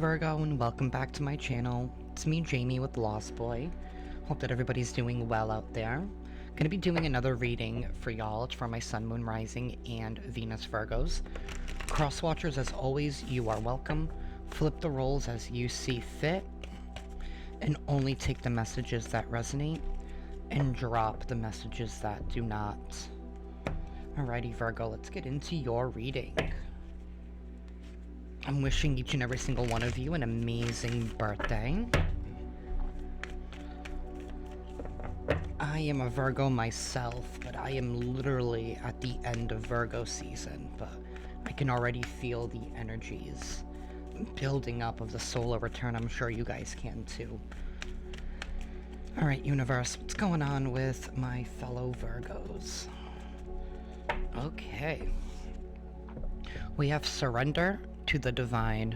Virgo, and welcome back to my channel. It's me, Jamie, with Lost Boy. Hope that everybody's doing well out there. Gonna be doing another reading for y'all. It's for my Sun, Moon, Rising, and Venus Virgos. Cross watchers, as always, you are welcome. Flip the roles as you see fit, and only take the messages that resonate, and drop the messages that do not. Alrighty, Virgo, let's get into your reading. I'm wishing each and every single one of you an amazing birthday. I am a Virgo myself, but I am literally at the end of Virgo season, but I can already feel the energies building up of the solar return. I'm sure you guys can too. Alright, universe, what's going on with my fellow Virgos? Okay. We have surrender to the divine.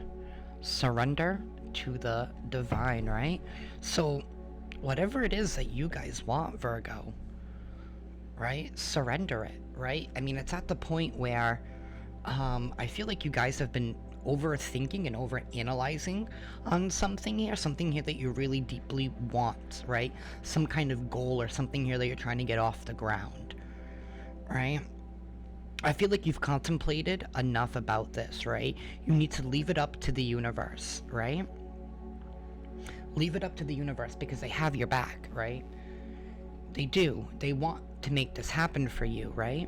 Surrender to the divine, right? So whatever it is that you guys want, Virgo, right? Surrender it, right? I mean, it's at the point where I feel like you guys have been overthinking and overanalyzing on something here that you really deeply want, right? Some kind of goal or something here that you're trying to get off the ground, right? I feel like you've contemplated enough about this, right? You need to leave it up to the universe, right? Leave it up to the universe because they have your back, right? They do. They want to make this happen for you, right?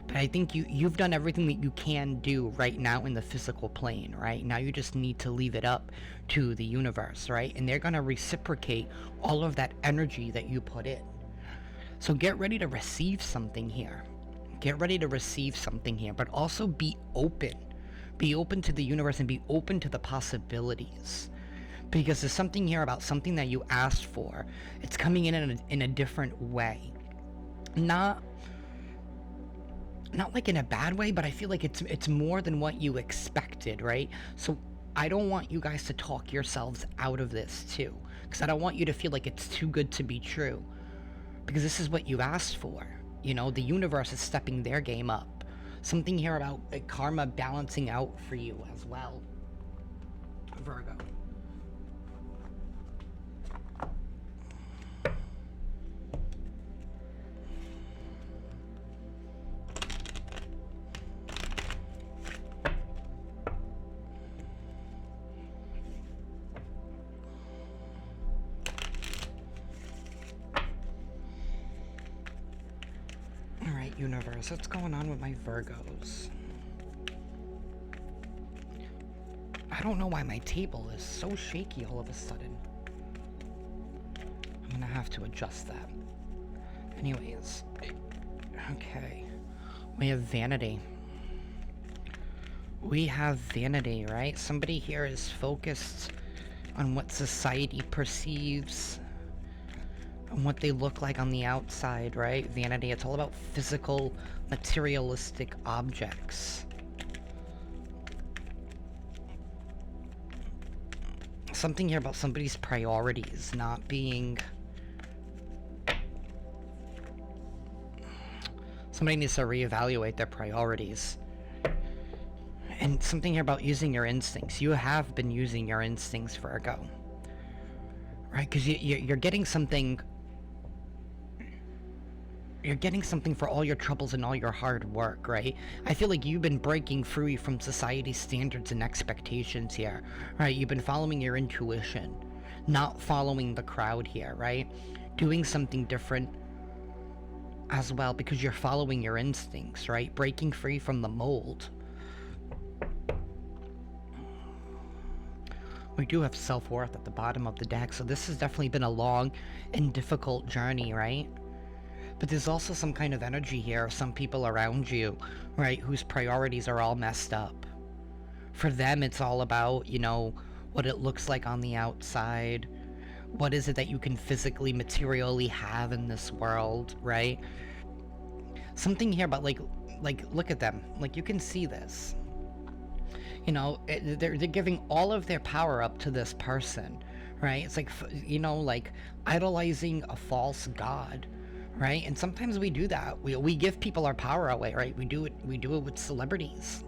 But I think you've done everything that you can do right now in the physical plane, right? Now you just need to leave it up to the universe, right? And they're going to reciprocate all of that energy that you put in. So get ready to receive something here. Get ready to receive something here, but also be open. Be open to the universe and be open to the possibilities. Because there's something here about something that you asked for. It's coming in a different way. Not like in a bad way, but I feel like it's more than what you expected, right? So I don't want you guys to talk yourselves out of this too. Because I don't want you to feel like it's too good to be true. Because this is what you asked for. You know, the universe is stepping their game up. Something here about karma balancing out for you as well, Virgo. Alright, universe, what's going on with my Virgos? I don't know why my table is so shaky all of a sudden. I'm gonna have to adjust that. Anyways, okay. We have vanity. We have vanity, right? Somebody here is focused on what society perceives and what they look like on the outside, right? Vanity, it's all about physical, materialistic objects. Something here about somebody's priorities not being... Somebody needs to reevaluate their priorities. And something here about using your instincts. You have been using your instincts, Virgo. Right? Because you're getting something... You're getting something for all your troubles and all your hard work, right? I feel like you've been breaking free from society's standards and expectations here, right? You've been following your intuition, not following the crowd here, right? Doing something different as well because you're following your instincts, right? Breaking free from the mold. We do have self-worth at the bottom of the deck, so this has definitely been a long and difficult journey, right? But there's also some kind of energy here of some people around you, right, whose priorities are all messed up. For them, it's all about, you know, what it looks like on the outside. What is it that you can physically, materially have in this world, right? Something here about, like, look at them. Like, you can see this. You know, they're giving all of their power up to this person, right? It's like, you know, like, idolizing a false god. Right? And sometimes we do that. We give people our power away, right? We do it with celebrities.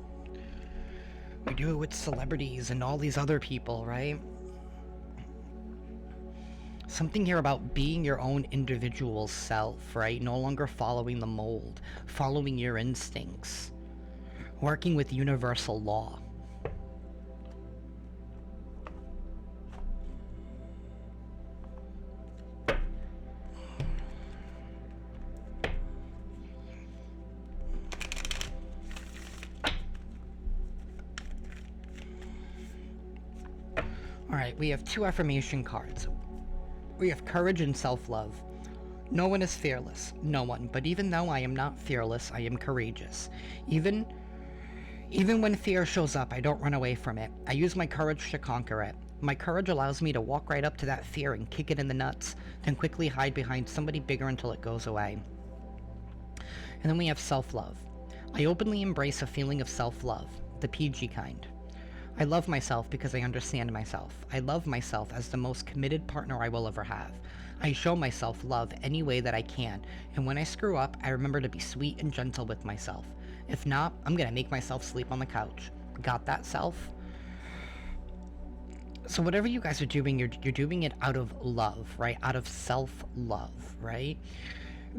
We do it with celebrities and all these other people, right? Something here about being your own individual self, right? No longer following the mold, following your instincts, working with universal law. Alright, we have 2 affirmation cards. We have courage and self-love. No one is fearless. No one. But even though I am not fearless, I am courageous. Even when fear shows up, I don't run away from it. I use my courage to conquer it. My courage allows me to walk right up to that fear and kick it in the nuts, then quickly hide behind somebody bigger until it goes away. And then we have self-love. I openly embrace a feeling of self-love, the PG kind. I love myself because I understand myself. I love myself as the most committed partner I will ever have. I show myself love any way that I can, and when I screw up, I remember to be sweet and gentle with myself. If not, I'm gonna make myself sleep on the couch. Got that, self? So whatever you guys are doing, you're doing it out of love, right? Out of self-love, right?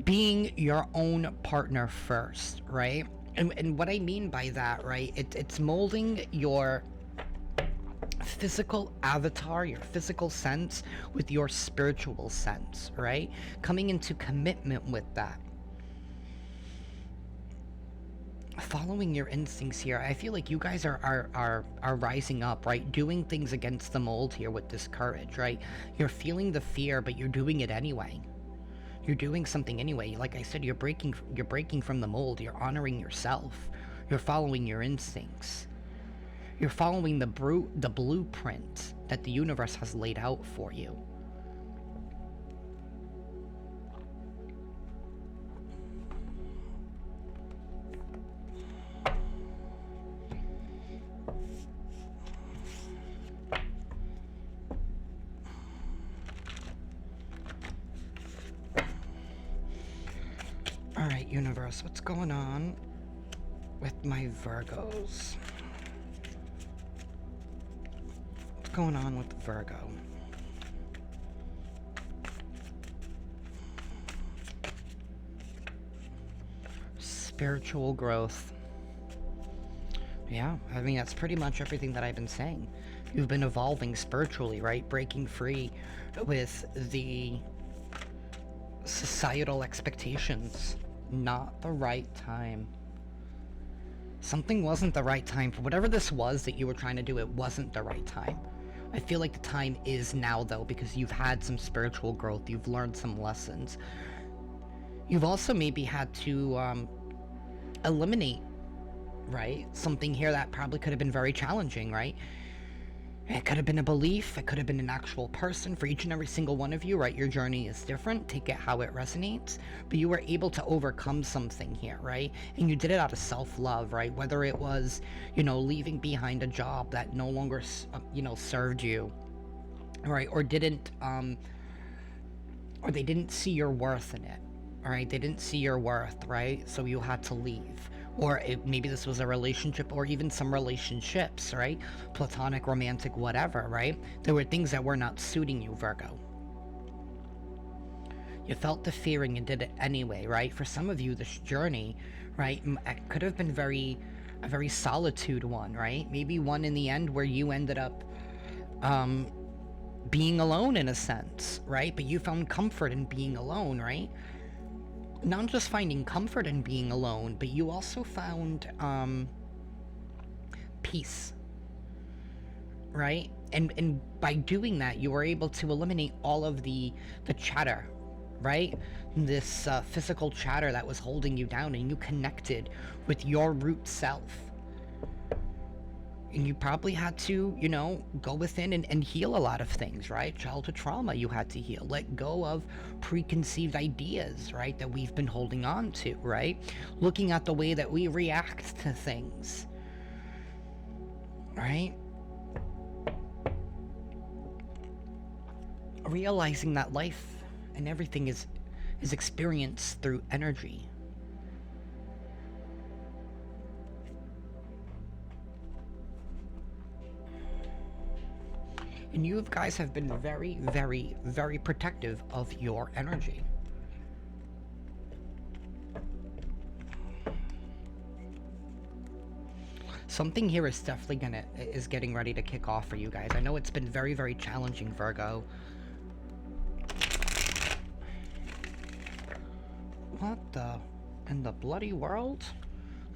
Being your own partner first, right? And what I mean by that, right? It's molding your physical avatar, your physical sense with your spiritual sense, right? Coming into commitment with that. Following your instincts here, I feel like you guys are rising up, right? Doing things against the mold here with this courage, right? You're feeling the fear, but you're doing it anyway. You're doing something anyway. Like I said, you're breaking from the mold. You're honoring yourself. You're following your instincts. You're following the blueprint that the universe has laid out for you. Alright, universe, what's going on with my Virgos? What's going on with Virgo? Spiritual growth. Yeah, I mean, that's pretty much everything that I've been saying. You've been evolving spiritually, right? Breaking free with the societal expectations. Not the right time. Something wasn't the right time. For whatever this was that you were trying to do, it wasn't the right time. I feel like the time is now, though, because you've had some spiritual growth. You've learned some lessons. You've also maybe had to eliminate, right? Something here that probably could have been very challenging, right? It could have been a belief. It could have been an actual person. For each and every single one of you, right? Your journey is different. Take it how it resonates. But you were able to overcome something here, right? And you did it out of self-love, right? Whether it was, leaving behind a job that no longer, served you, right? Or didn't, or they didn't see your worth in it, all right? They didn't see your worth, right? So you had to leave. Or maybe this was a relationship, or even some relationships, right? Platonic, romantic, whatever, right? There were things that were not suiting you, Virgo. You felt the fearing and did it anyway, right? For some of you, this journey, right, it could have been a very solitude one, right? Maybe one in the end where you ended up being alone in a sense, right? But you found comfort in being alone, right? Not just finding comfort in being alone, but you also found peace, right? And by doing that, you were able to eliminate all of the chatter, right? This physical chatter that was holding you down, and you connected with your root self. And you probably had to, go within and heal a lot of things, right? Childhood trauma you had to heal. Let go of preconceived ideas, right? That we've been holding on to, right? Looking at the way that we react to things, right? Realizing that life and everything is experienced through energy. And you guys have been very, very, very protective of your energy. Something here is definitely is getting ready to kick off for you guys. I know it's been very, very challenging, Virgo. What in the bloody world?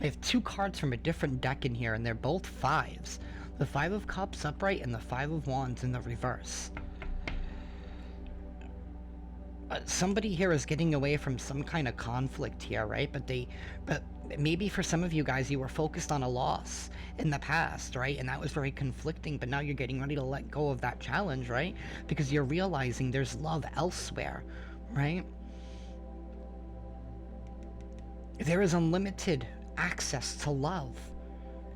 I have two cards from a different deck in here, and they're both fives. The Five of Cups upright and the Five of Wands in the reverse. Somebody here is getting away from some kind of conflict here, right? But maybe for some of you guys, you were focused on a loss in the past, right? And that was very conflicting, but now you're getting ready to let go of that challenge, right? Because you're realizing there's love elsewhere, right? There is unlimited access to love,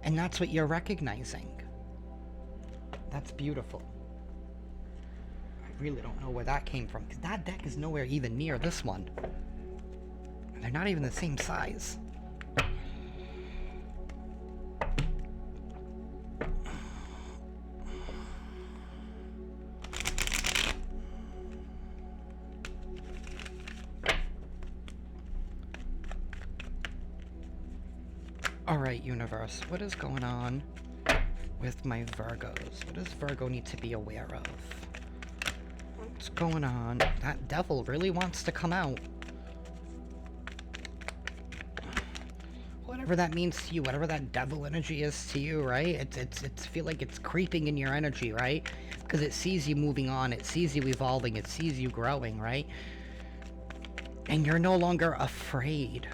and that's what you're recognizing. That's beautiful. I really don't know where that came from, because that deck is nowhere even near this one. They're not even the same size. Alright, universe, what is going on with my Virgos? What does Virgo need to be aware of? What's going on? That devil really wants to come out. Whatever that means to you, whatever that devil energy is to you, right? It's feel like it's creeping in your energy, right? Because it sees you moving on, it sees you evolving, it sees you growing, right? And you're no longer afraid.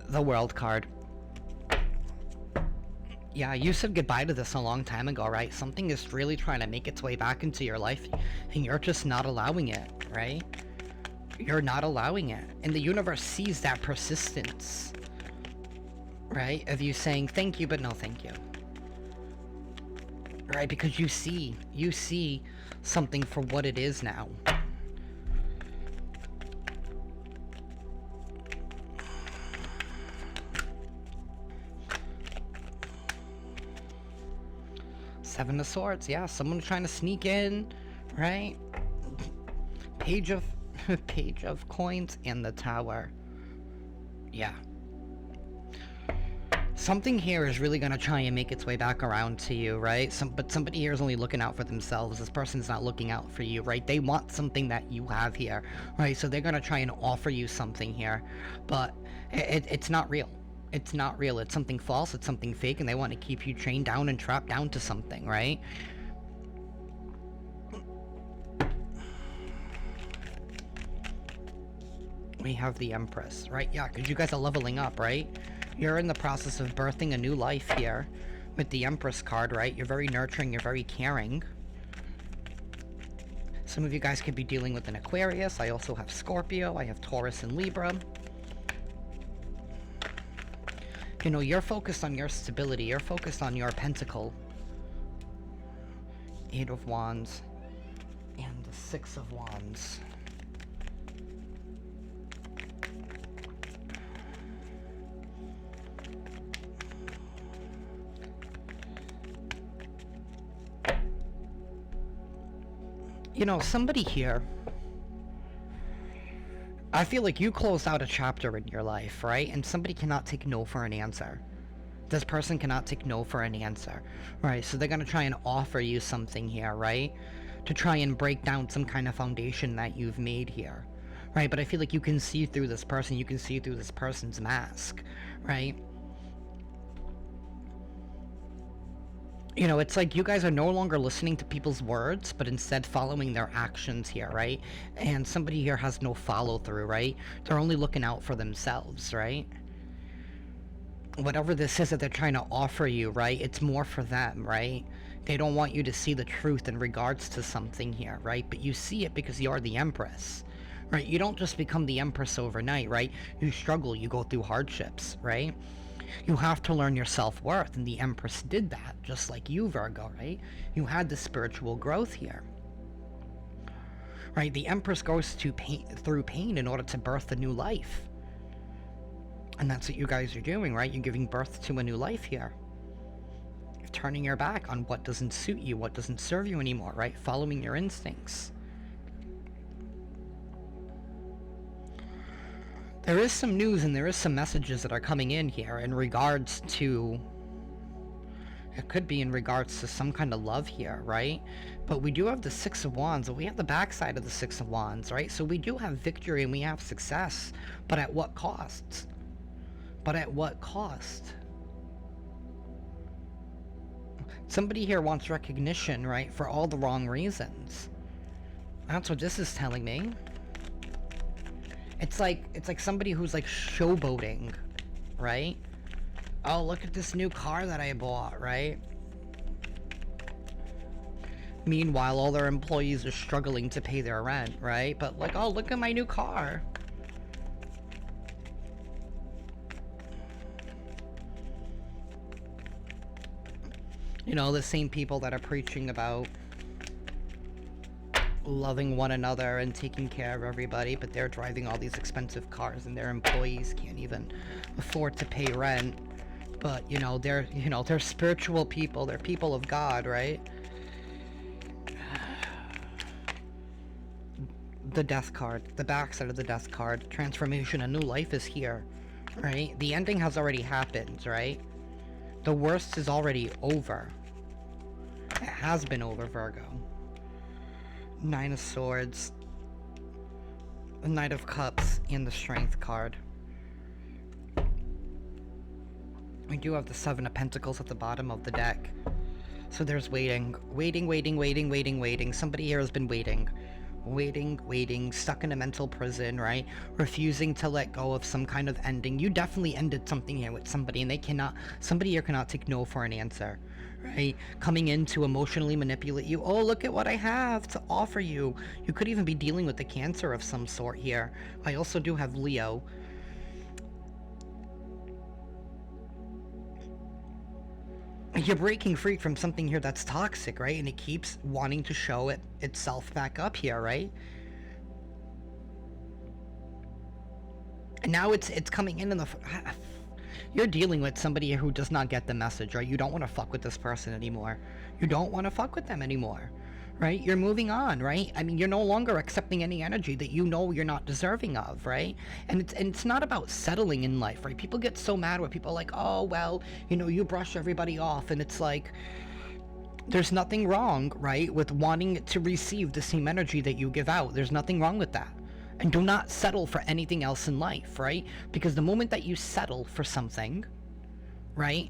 The World card. Yeah, you said goodbye to this a long time ago, right? Something is really trying to make its way back into your life, and you're just not allowing it, right? You're not allowing it. And the universe sees that persistence, right? Of you saying thank you, but no thank you. Right? Because you see something for what it is now. Seven of Swords, yeah, someone trying to sneak in, right? Page of Coins and the Tower. Yeah. Something here is really going to try and make its way back around to you, right? But somebody here is only looking out for themselves. This person's not looking out for you, right? They want something that you have here, right? So they're going to try and offer you something here, but it's not real. It's not real. It's something false. It's something fake, and they want to keep you chained down and trapped down to something, right? We have the Empress, right? Yeah, because you guys are leveling up, right? You're in the process of birthing a new life here with the Empress card, right? You're very nurturing. You're very caring. Some of you guys could be dealing with an Aquarius. I also have Scorpio. I have Taurus and Libra. You know, you're focused on your stability. You're focused on your pentacle. Eight of Wands. And the Six of Wands. You know, somebody here... I feel like you closed out a chapter in your life, right? And somebody cannot take no for an answer. This person cannot take no for an answer, right? So they're going to try and offer you something here, right? To try and break down some kind of foundation that you've made here, right? But I feel like you can see through this person. You can see through this person's mask, right? You know, it's like you guys are no longer listening to people's words, but instead following their actions here, right? And somebody here has no follow-through, right? They're only looking out for themselves, right? Whatever this is that they're trying to offer you, right? It's more for them, right? They don't want you to see the truth in regards to something here, right? But you see it because you're the Empress, right? You don't just become the Empress overnight, right? You struggle, you go through hardships, right? You have to learn your self-worth, and the Empress did that, just like you, Virgo, right? You had the spiritual growth here, right? The Empress goes through pain in order to birth a new life. And that's what you guys are doing, right? You're giving birth to a new life here. turning your back on what doesn't suit you, what doesn't serve you anymore, right? Following your instincts. There is some news and there is some messages that are coming in here in regards to, it could be in regards to some kind of love here, right? But we do have the Six of Wands, and we have the backside of the Six of Wands, right? So we do have victory and we have success, but at what cost? But at what cost? Somebody here wants recognition, right? For all the wrong reasons. That's what this is telling me. It's like somebody who's like showboating, right? Oh, look at this new car that I bought, right? Meanwhile, all their employees are struggling to pay their rent, right? But like, oh, look at my new car. You know, the same people that are preaching about loving one another and taking care of everybody, but they're driving all these expensive cars and their employees can't even afford to pay rent. But, you know, they're spiritual people. They're people of God, right? The Death card. The backside of the Death card. Transformation. A new life is here, right? The ending has already happened, right? The worst is already over. It has been over, Virgo. Nine of Swords. The Knight of Cups. And the Strength card. We do have the Seven of Pentacles at the bottom of the deck. So there's waiting. Waiting. Somebody here has been waiting. Waiting, stuck in a mental prison, right? Refusing to let go of some kind of ending. You definitely ended something here with somebody, and somebody here cannot take no for an answer, right? Coming in to emotionally manipulate you. Oh, look at what I have to offer you. You could even be dealing with a Cancer of some sort here. I also do have Leo. You're breaking free from something here that's toxic, right? And it keeps wanting to show itself back up here, right? And now it's coming in the... You're dealing with somebody who does not get the message, right? You don't want to fuck with this person anymore. You don't want to fuck with them anymore, right? You're moving on, right? I mean, you're no longer accepting any energy that you know you're not deserving of, right? And it's not about settling in life, right? People get so mad when people are like, oh, well, you know, you brush everybody off, and it's like, there's nothing wrong, right, with wanting to receive the same energy that you give out. There's nothing wrong with that. And do not settle for anything else in life, right? Because the moment that you settle for something, right?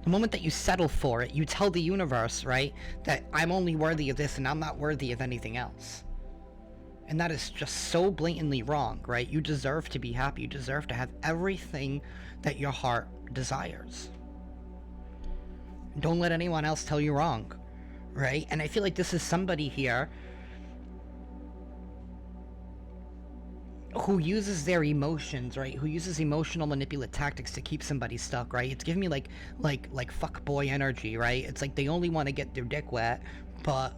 The moment that you settle for it, you tell the universe, right, that I'm only worthy of this and I'm not worthy of anything else. And that is just so blatantly wrong, right? You deserve to be happy. You deserve to have everything that your heart desires. Don't let anyone else tell you wrong, right? And I feel like this is somebody here who uses their emotions, right? Who uses emotional manipulative tactics to keep somebody stuck, right? It's giving me like fuck boy energy, right? It's like they only want to get their dick wet, but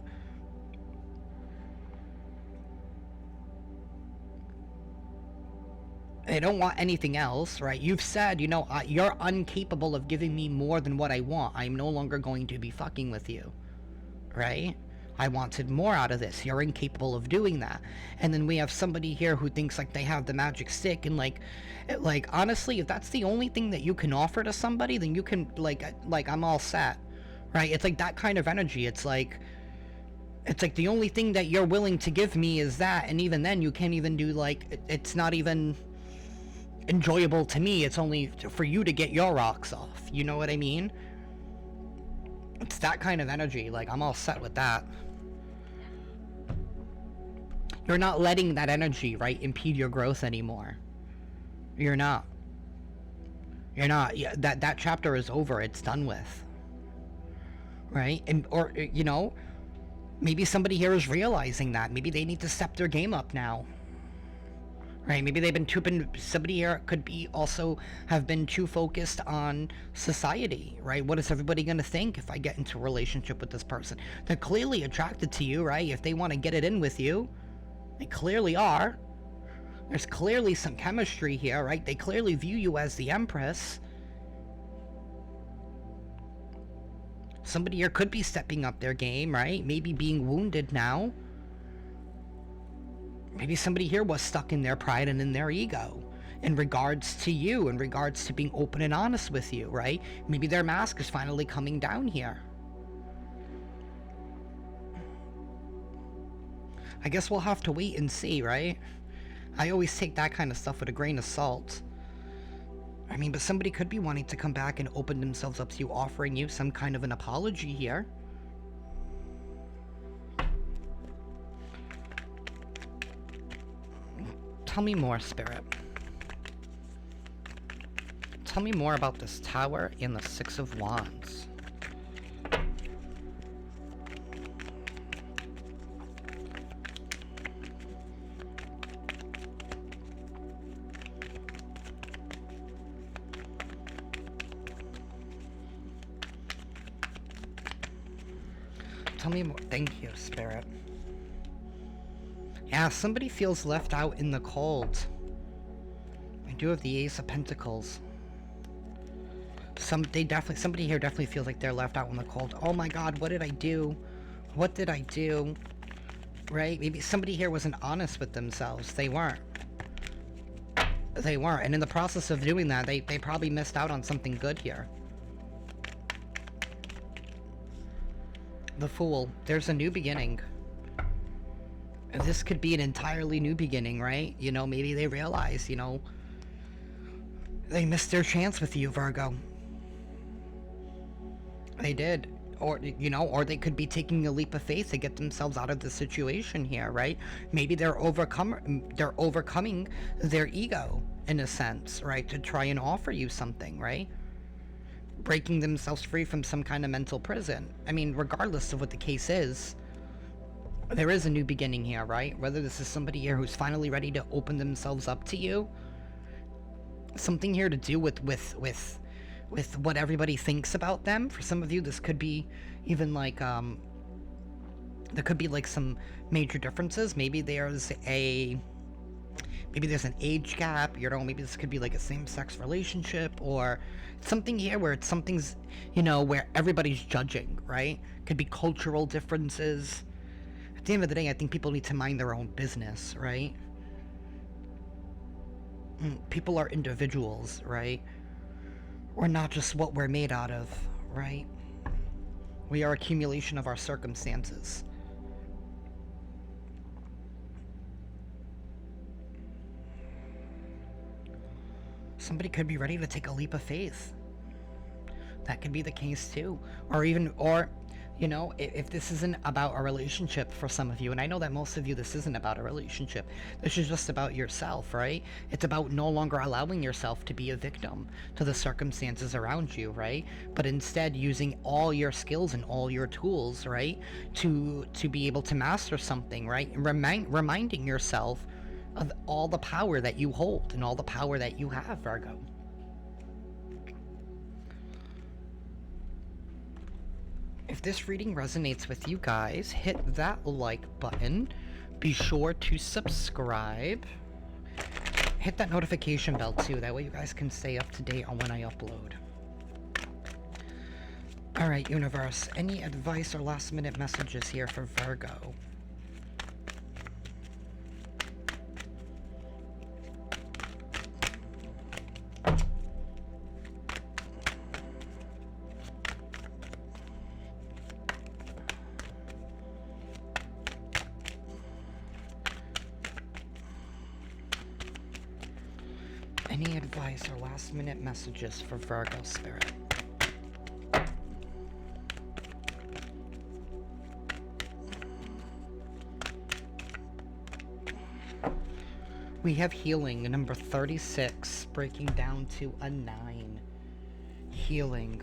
they don't want anything else, right? You've said, you know, you're incapable of giving me more than what I want. I'm no longer going to be fucking with you, right? I wanted more out of this. You're incapable of doing that. And then we have somebody here who thinks like they have the magic stick, and like honestly, if that's the only thing that you can offer to somebody, then you can like I'm all set, right? It's like that kind of energy. It's like the only thing that you're willing to give me is that, and even then you can't even do like it's not even enjoyable to me. It's only for you to get your rocks off. You know what I mean? It's that kind of energy. Like, I'm all set with that. You're not letting that energy, right, impede your growth anymore. You're not. Yeah, that chapter is over. It's done with. Right? And or you know, maybe somebody here is realizing that. Maybe they need to step their game up now. Right, maybe they've been somebody here could be also have been too focused on society, right? What is everybody going to think if I get into a relationship with this person? They're clearly attracted to you, right? If they want to get it in with you, they clearly are. There's clearly some chemistry here, right? They clearly view you as the Empress, Somebody here could be stepping up their game, right? Maybe being wounded now. Maybe somebody here was stuck in their pride and in their ego in regards to you, in regards to being open and honest with you, right? Maybe their mask is finally coming down here. I guess we'll have to wait and see, right? I always take that kind of stuff with a grain of salt. I mean, but somebody could be wanting to come back and open themselves up to you, offering you some kind of an apology here. Tell me more, Spirit. Tell me more about this Tower and the Six of Wands. Tell me more. Thank you, Spirit. Yeah, somebody feels left out in the cold. I do have the Ace of Pentacles. Somebody here definitely feels like they're left out in the cold. Oh my God, what did I do? What did I do? Right? Maybe somebody here wasn't honest with themselves. They weren't. They weren't. And in the process of doing that, they probably missed out on something good here. The Fool. There's a new beginning. This could be an entirely new beginning, right? You know, maybe they realize, you know, they missed their chance with you, Virgo. They did. Or, you know, or they could be taking a leap of faith to get themselves out of the situation here, right? Maybe they're overcoming their ego, in a sense, right? To try and offer you something, right? Breaking themselves free from some kind of mental prison. I mean, regardless of what the case is, there is a new beginning here, right? Whether this is somebody here who's finally ready to open themselves up to you, something here to do with what everybody thinks about them. For some of you, this could be even like there could be like some major differences. Maybe there's an age gap, you know, maybe this could be like a same-sex relationship, or something here where something's, you know, where everybody's judging, right? Could be cultural differences. At the end of the day, I think people need to mind their own business, right? People are individuals, right? We're not just what we're made out of, right? We are accumulation of our circumstances. Somebody could be ready to take a leap of faith. That could be the case too. Or you know, if this isn't about a relationship for some of you, and I know that most of you, this isn't about a relationship. This is just about yourself, right? It's about no longer allowing yourself to be a victim to the circumstances around you, right? But instead using all your skills and all your tools, right? To be able to master something, right? And reminding yourself of all the power that you hold and all the power that you have, Virgo. If this reading resonates with you guys, hit that like button. Be sure to subscribe. Hit that notification bell too. That way you guys can stay up to date on when I upload. Alright, universe. Any advice or last minute messages here for Virgo? Any advice or last minute messages for Virgo Spirit? We have healing, number 36, breaking down to a 9. Healing.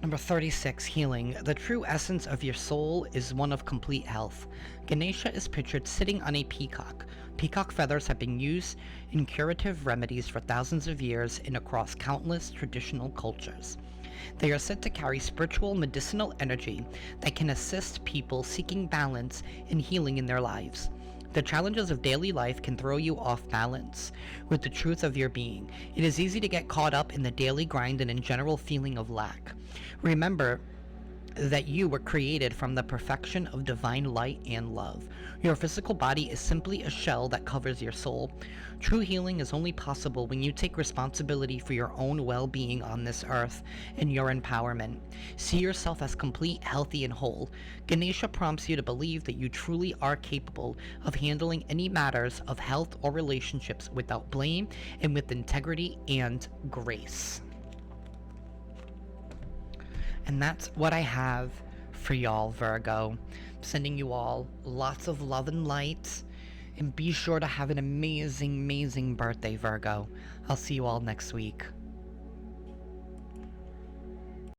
Number 36, healing. The true essence of your soul is one of complete health. Ganesha is pictured sitting on a peacock. Peacock feathers have been used in curative remedies for thousands of years and across countless traditional cultures. They are said to carry spiritual medicinal energy that can assist people seeking balance and healing in their lives. The challenges of daily life can throw you off balance with the truth of your being. It is easy to get caught up in the daily grind and in general feeling of lack. Remember that you were created from the perfection of divine light and love. Your physical body is simply a shell that covers your soul. True healing is only possible when you take responsibility for your own well being on this earth and your empowerment. See yourself as complete, healthy, and whole. Ganesha prompts you to believe that you truly are capable of handling any matters of health or relationships without blame and with integrity and grace. And that's what I have for y'all, Virgo. Sending you all lots of love and light. And be sure to have an amazing, amazing birthday, Virgo. I'll see you all next week.